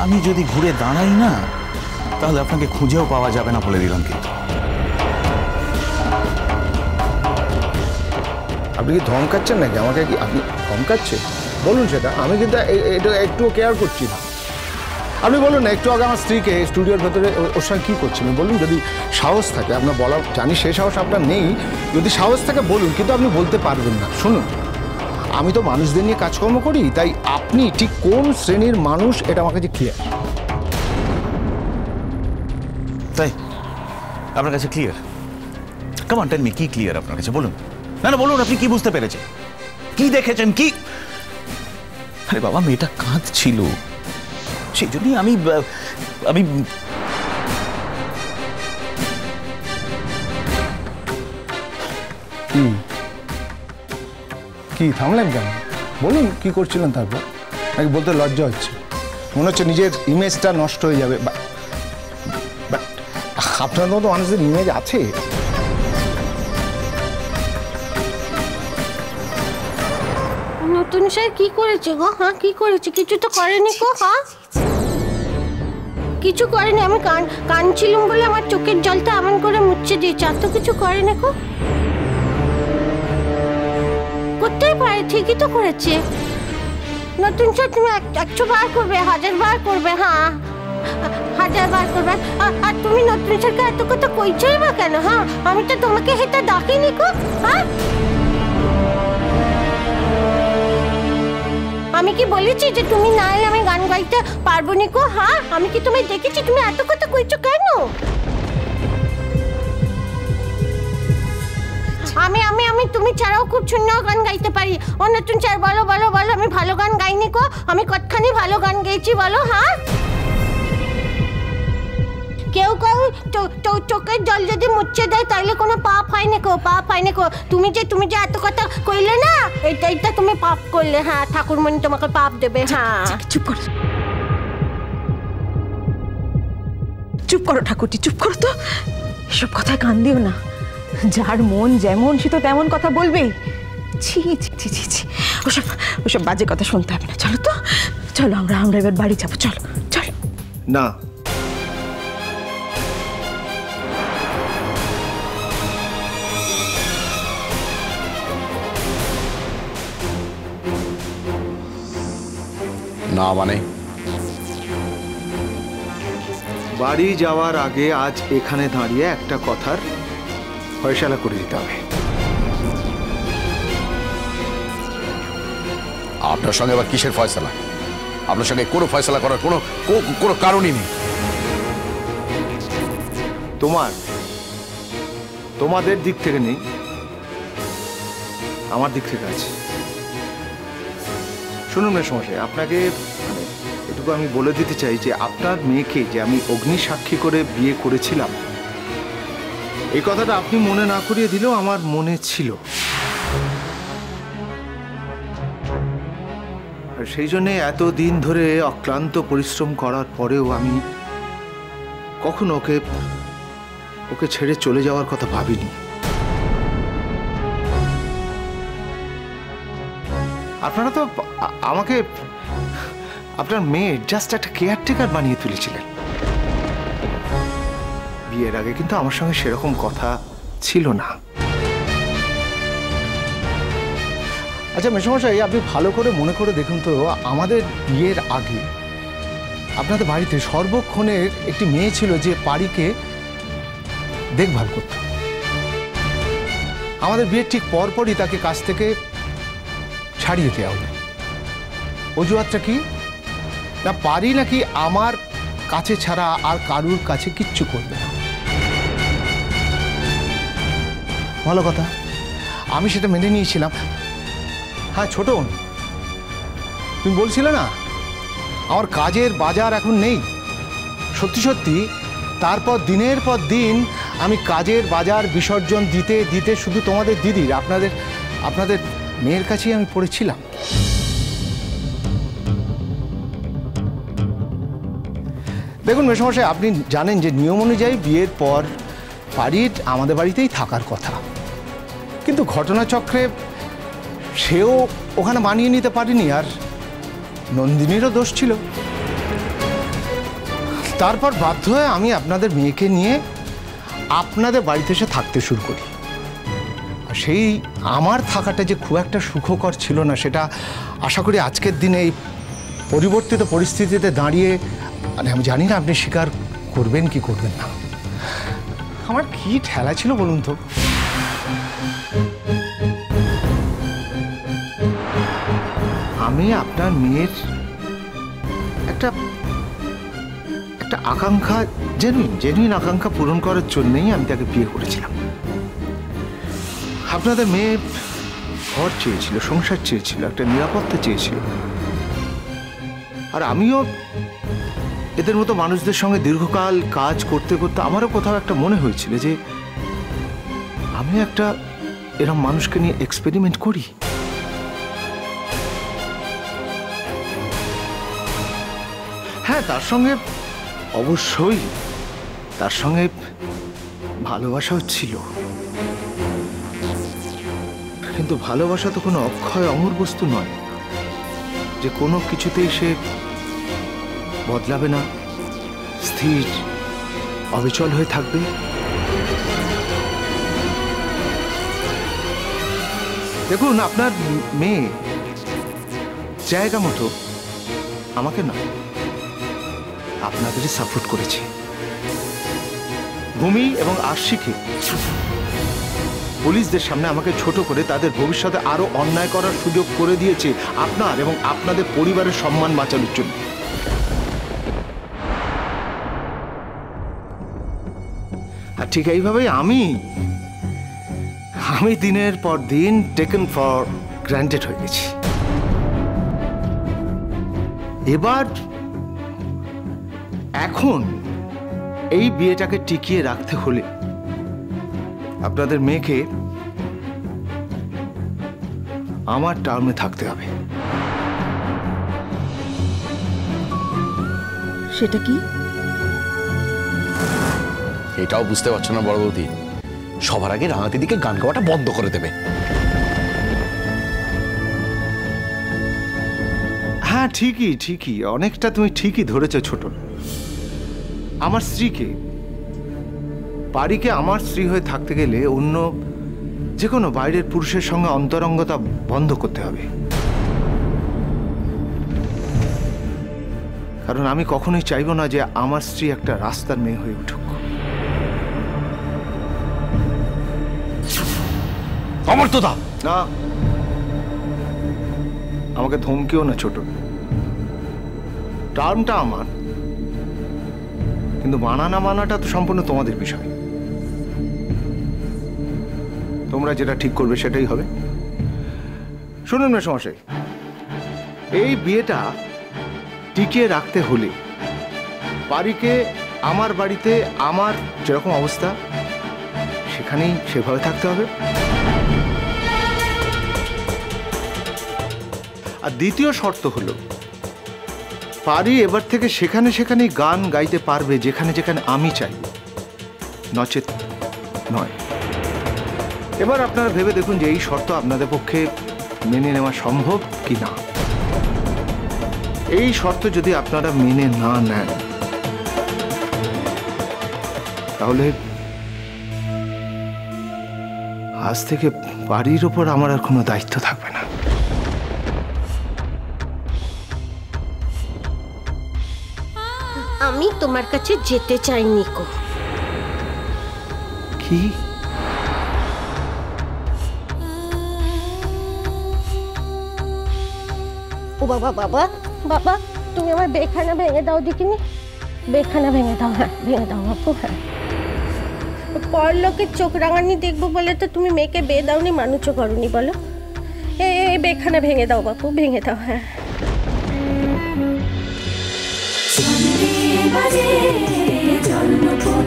আমি যদি ঘুরে দাঁড়াই না তাহলে আপনাকে খুঁজেও পাওয়া যাবে না বলে দিলাম। কিন্তু আপনি কি ধমকাচ্ছেন নাকি আমাকে? কি আপনি ধমকাচ্ছেন? বলুন সেটা, আমি কিন্তু এটা একটু কেয়ার করছি না। আপনি বলুন না, একটু আগে আমার স্ত্রীকে স্টুডিওর ভেতরে ওর সঙ্গে কী করছিলেন বলুন, যদি সাহস থাকে আপনার বলা। জানি সেই সাহস আপনার নেই, যদি সাহস থাকে বলুন, কিন্তু আপনি বলতে পারবেন না। শুনুন, আমি তো মানুষদের নিয়ে কাজকর্ম করি, তাই আপনি ঠিক কোন শ্রেণীর মানুষ এটা আমার কাছে ক্লিয়ার। তাই আপনার কাছে clear? Come on tell me, কি ক্লিয়ার আপনার কাছে বলুন? না না বলুন, আপনি কি বুঝতে পেরেছেন, কি দেখেছেন? কি? আরে বাবা, মেয়েটা কাঁদছিল, সেই জন্যই আমি কি থামলেন কেন? বলুন কি করছিলেন তারপর। নাকি বলতে লজ্জা হচ্ছে? মনে হচ্ছে নিজের ইমেজটা নষ্ট হয়ে যাবে। বাট আপনার মতো মানুষদের ইমেজ আছে। নতুন স্যার কি করেছে গো? হ্যাঁ কি করেছে? কিছু তো করেনি গো। হ্যাঁ কিছু করেনি। আমি কাঁদছিলাম বলে আমার চোখের জলটা এমন করে মুছে দিয়েছে, আর তো কিছু করেনি গো। করতেই পারে, ঠিকই তো করেছে। নতুন স্যার তুমি 100 বার করবে, 1000 বার করবে। হ্যাঁ 1000 বার করবে। আর তুমি নতুন স্যারকে এত কথা কইছই বা কেন? হ্যাঁ আমি তো তোমাকে হেটা ডাকিনি গো। হ্যাঁ আমি কি বলেছি যে তুমি না এলে আমি গান গাইতে পারবো নি গো? হ্যাঁ আমি কি তুমি দেখেছি তুমি এত কথা কইছো কেন? আমি তুমি ছাড়াও খুব সুন্দর গান গাইতে পারি। ও নতুন স্যার বলো বলো বলো, আমি ভালো গান গাইনি গো? আমি কতখানি ভালো গান গেয়েছি বলো? হ্যাঁ কেউ চোখের জল যদি মুছে দেয় তাহলে কোনো পাপ হয় না গো, পাপ হয় না গো। তুমি যে এত কথা কইলে না, এইটা তুমি পাপ করলে। হ্যাঁ ঠাকুরমণি তোমাকে পাপ দেবে। হ্যাঁ চুপ করো, চুপ করো ঠাকুরটি, চুপ করো তো। এসব কথায় কান দিও না। যার মন যেমন সে তো তেমন কথা বলবেই। ছি ছি ছি ছি ছি, ওসব বাজে কথা শুনতে হবে না। চলো তো, চলো আমরা এবার বাড়ি যাবো। চলো চলো। না, না মানে বাড়ি যাওয়ার আগে আজ এখানে দাঁড়িয়ে একটা কথার ফয়সালা করে দিতে হবে। আপনার সঙ্গে আবার কিসের ফয়সালা? আপনার সঙ্গে কোনো ফয়সালা করার কোনো কারণই নেই। তোমাদের দিক থেকে নেই, আমার দিক থেকে আছে। শুনুন মেসমশাই, আপনাকে এটুকু আমি বলে দিতে চাই যে আপনার মেয়েকে যে আমি অগ্নি সাক্ষী করে বিয়ে করেছিলাম, এই কথাটা আপনি মনে না করিয়ে দিলেও আমার মনে ছিল। আর সেই জন্যে এতদিন ধরে অক্লান্ত পরিশ্রম করার পরেও আমি কখনো ওকে ছেড়ে চলে যাওয়ার কথা ভাবিনি। আপনারা তো আমাকে আপনার মেয়ে জাস্ট একটা কেয়ারটেকার বানিয়ে তুলেছিলেন। বিয়ের আগে কিন্তু আমার সঙ্গে সেরকম কথা ছিল না। আচ্ছা মেসমশাই, আপনি ভালো করে মনে করে দেখুন তো, আমাদের বিয়ের আগে আপনাদের বাড়িতে সর্বক্ষণের একটি মেয়ে ছিল যে বাড়িকে দেখভাল করত। আমাদের বিয়ের ঠিক পরপরই তাকে কাছ থেকে ছাড়িয়ে দেওয়া হলো। অজুহাতটা কি? না পারি নাকি আমার কাছে ছাড়া আর কারুর কাছে কিচ্ছু করবে না। ভালো কথা, আমি সেটা মেনে নিয়েছিলাম। হ্যাঁ ছোটন, তুমি বলছিলে না আমার কাজের বাজার এখন নেই। সত্যি সত্যি তারপর দিনের পর দিন আমি কাজের বাজার বিসর্জন দিতে দিতে শুধু তোমাদের দিদির, আপনাদের মেয়ের কাছেই আমি পড়েছিলাম। দেখুন মেসমশাই, আপনি জানেন যে নিয়ম অনুযায়ী বিয়ের পর ফারিদ আমাদের বাড়িতেই থাকার কথা, কিন্তু ঘটনাচক্রে সেও ওখানে মানিয়ে নিতে পারেনি। আর নন্দিনীরও দোষ ছিল। তারপর বাধ্য হয়ে আমি আপনাদের মেয়েকে নিয়ে আপনাদের বাড়িতে এসে থাকতে শুরু করি। আর সেই আমার থাকাটা যে খুব একটা সুখকর ছিল না, সেটা আশা করি আজকের দিনে এই পরিবর্তিত পরিস্থিতিতে দাঁড়িয়ে মানে আমি জানি না আপনি স্বীকার করবেন কি করবেন না। আমার কি ঠেলা ছিল বলুন তো। আমি আপনার মেয়ের একটা আকাঙ্ক্ষা, জেনুইন আকাঙ্ক্ষা পূরণ করার জন্যই আমি তাকে বিয়ে করেছিলাম। আপনাদের মেয়ে ঘর চেয়েছিল, সংসার চেয়েছিল, একটা নিরাপত্তা চেয়েছিল। আর আমিও এদের মতো মানুষদের সঙ্গে দীর্ঘকাল কাজ করতে করতে আমারও কোথাও একটা মনে হয়েছিল যে আমি একটা এরকম মানুষকে নিয়ে এক্সপেরিমেন্ট করি। হ্যাঁ, তার সঙ্গে অবশ্যই তার সঙ্গে ভালোবাসাও ছিল, কিন্তু ভালোবাসা তো কোনো অক্ষয় অমর বস্তু নয় যে কোনো কিছুতেই সে বদলাবে না, স্থির অবিচল হয়ে থাকবে। দেখুন, আপনার মেয়ে জায়গা মতো আমাকে না, আপনাদেরই সাপোর্ট করেছে। ভূমি এবং আশিকে পুলিশদের সামনে আমাকে ছোট করে তাদের ভবিষ্যতে আরো অন্যায় করার সুযোগ করে দিয়েছে আপনার এবং আপনাদের পরিবারের সম্মান বাঁচানোর জন্য। আর ঠিক এইভাবেই আমি দিনের পর দিন টেকেন ফর গ্রান্টেড হয়ে গেছি। এখন এই বিয়েটাকে টিকিয়ে রাখতে হলে আপনাদের মেয়েকে আমার টার্মে থাকতে হবে। সেটা কি? এটাও বুঝতে পারছো না বড় বৌদি? সবার আগে রাঙা দিদিকে গান গাওয়াটা বন্ধ করে দেবে। হ্যাঁ, ঠিকই অনেকটা তুমি ঠিকই ধরেছ ছোট। আমার স্ত্রীকে, পারিকে আমার স্ত্রী হয়ে থাকতে গেলে অন্য যে কোনো বাইরের পুরুষের সঙ্গে অন্তরঙ্গতা বন্ধ করতে হবে। কারণ আমি কখনোই চাইবো না যে আমার স্ত্রী একটা রাস্তার মেয়ে হয়ে উঠুক। অমর্ত্যদা, না, আমাকে ধমকিও না ছোট। টার্মটা আমার, কিন্তু মানা না মানাটা তো সম্পূর্ণ তোমাদের বিষয়। তোমরা যেটা ঠিক করবে সেটাই হবে। শুনুন মেসমশাই, এই বিয়েটা টিকিয়ে রাখতে হলে পারিকে আমার বাড়িতে আমার যেরকম অবস্থা সেখানেই সেভাবে থাকতে হবে। আর দ্বিতীয় শর্ত হলো, পারি এবার থেকে সেখানেই গান গাইতে পারবে যেখানে আমি চাইব, নচেত নয়। এবার আপনারা ভেবে দেখুন যে এই শর্ত আপনাদের পক্ষে মেনে নেওয়া সম্ভব কি না। এই শর্ত যদি আপনারা মেনে না নেন তাহলে আজ থেকে বাড়ির ওপর আমার আর কোনো দায়িত্ব থাকবে না। আমি তোমার কাছে যেতে চাই নিকো। কি? ও বাবা বাবা বাবা, তুমি আমার বেখানা ভেঙে দাও দেখিনি, বেখানা ভেঙে দাও। হ্যাঁ, ভেঙে দাও বাপু। হ্যাঁ, পর লোকের চোখ রাঙানি দেখবো বলে তো তুমি মেয়েকে বিয়ে দাওনি, মানুষও করনি বলো। এই বেখানা ভেঙে দাও বাপু, ভেঙে দাও। হ্যাঁ, বাজে জন্মপথ।